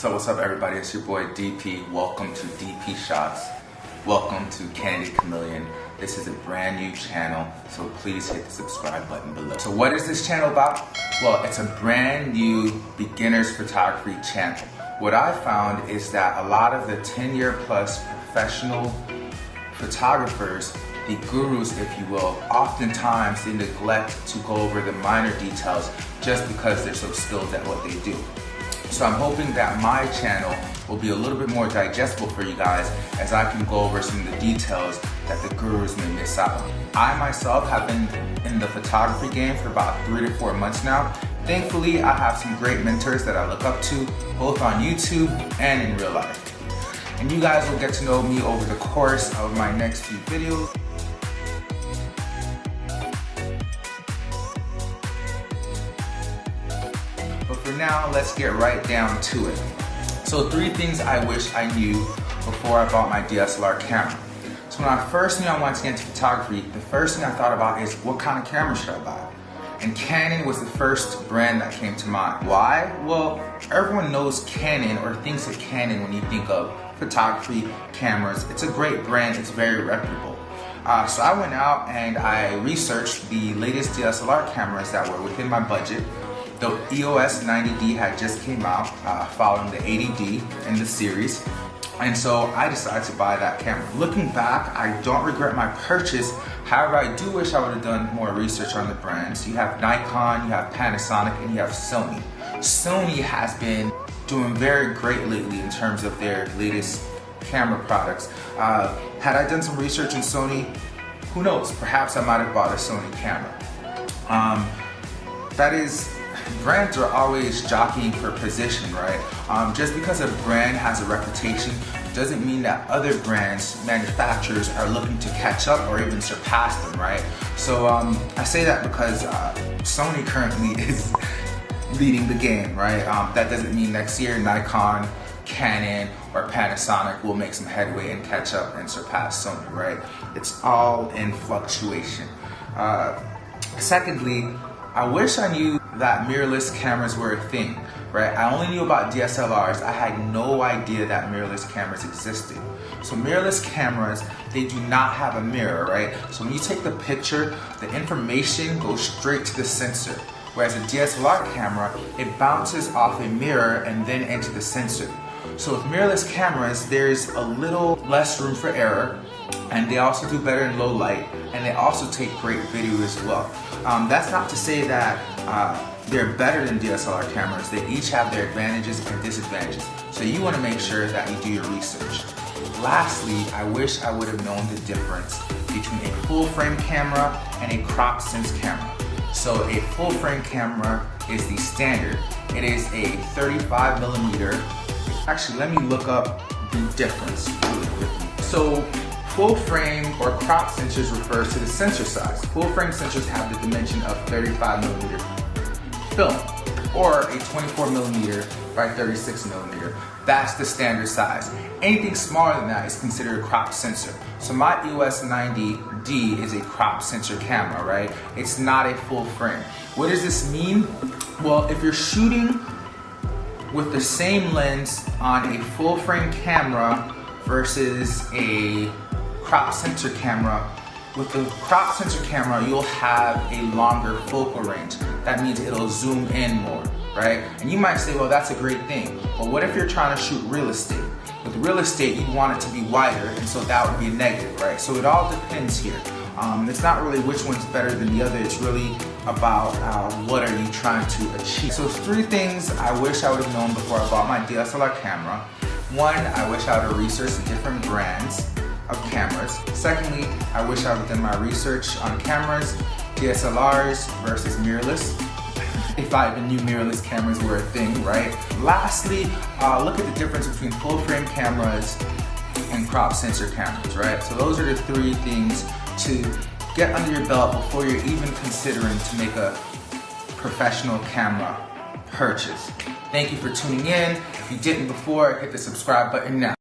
So what's up everybody, it's your boy DP. Welcome to DP Shots. Welcome to Candid Chameleon. This is a brand new channel, so please hit the subscribe button below. So what is this channel about? Well, it's a brand new beginner's photography channel. What I found is that a lot of the 10-year plus professional photographers, the gurus if you will, oftentimes they neglect to go over the minor details just because they're so skilled at what they do. So I'm hoping that my channel will be a little bit more digestible for you guys as I can go over some of the details that the gurus may miss out on. I myself have been in the photography game for about 3 to 4 months now. Thankfully, I have some great mentors that I look up to, both on YouTube and in real life. And you guys will get to know me over the course of my next few videos. But for now, let's get right down to it. So 3 things I wish I knew before I bought my DSLR camera. So when I first knew I wanted to get into photography, the first thing I thought about is what kind of camera should I buy? And Canon was the first brand that came to mind. Why? Well, everyone knows Canon or thinks of Canon when you think of photography cameras. It's a great brand, it's very reputable. So I went out and I researched the latest DSLR cameras that were within my budget. The EOS 90D had just came out following the 80D in the series. And so I decided to buy that camera. Looking back, I don't regret my purchase. However, I do wish I would have done more research on the brands. You have Nikon, you have Panasonic, and you have Sony. Sony has been doing very great lately in terms of their latest camera products. Had I done some research in Sony, who knows? Perhaps I might have bought a Sony camera. Brands are always jockeying for position, right? Just because a brand has a reputation doesn't mean that other brands, manufacturers, are looking to catch up or even surpass them, right? So I say that because Sony currently is leading the game, right? That doesn't mean next year Nikon, Canon, or Panasonic will make some headway and catch up and surpass Sony, right? It's all in fluctuation. Secondly, I wish I knew that mirrorless cameras were a thing, right? I only knew about DSLRs. I had no idea that mirrorless cameras existed. So mirrorless cameras, they do not have a mirror, right? So when you take the picture, the information goes straight to the sensor. Whereas a DSLR camera, it bounces off a mirror and then into the sensor. So with mirrorless cameras, there's a little less room for error, and they also do better in low light, and they also take great video as well. That's not to say that they're better than DSLR cameras. They each have their advantages and disadvantages. So you want to make sure that you do your research. Lastly, I wish I would have known the difference between a full frame camera and a crop sense camera. So a full frame camera is the standard. It is a 35mm. Actually, let me look up the difference really quickly. So full frame or crop sensors refers to the sensor size. Full frame sensors have the dimension of 35mm film or a 24mm by 36mm. That's the standard size. Anything smaller than that is considered a crop sensor. So my EOS 90D is a crop sensor camera, right? It's not a full frame. What does this mean? Well, if you're shooting with the same lens on a full frame camera versus a crop sensor camera, with the crop sensor camera you'll have a longer focal range. That means it'll zoom in more, right? And you might say, well, that's a great thing. But what if you're trying to shoot real estate? With real estate, you want it to be wider, and so that would be a negative, right? So it all depends here. It's not really which one's better than the other. It's really about what are you trying to achieve. So 3 things I wish I would have known before I bought my DSLR camera. 1, I wish I would have researched the different brands of cameras. Secondly, I wish I would have done my research on cameras, DSLRs versus mirrorless. If I even knew mirrorless cameras were a thing, right? Lastly, look at the difference between full frame cameras and crop sensor cameras, right? So those are the 3 things to get under your belt before you're even considering to make a professional camera purchase. Thank you for tuning in. If you didn't before, hit the subscribe button now.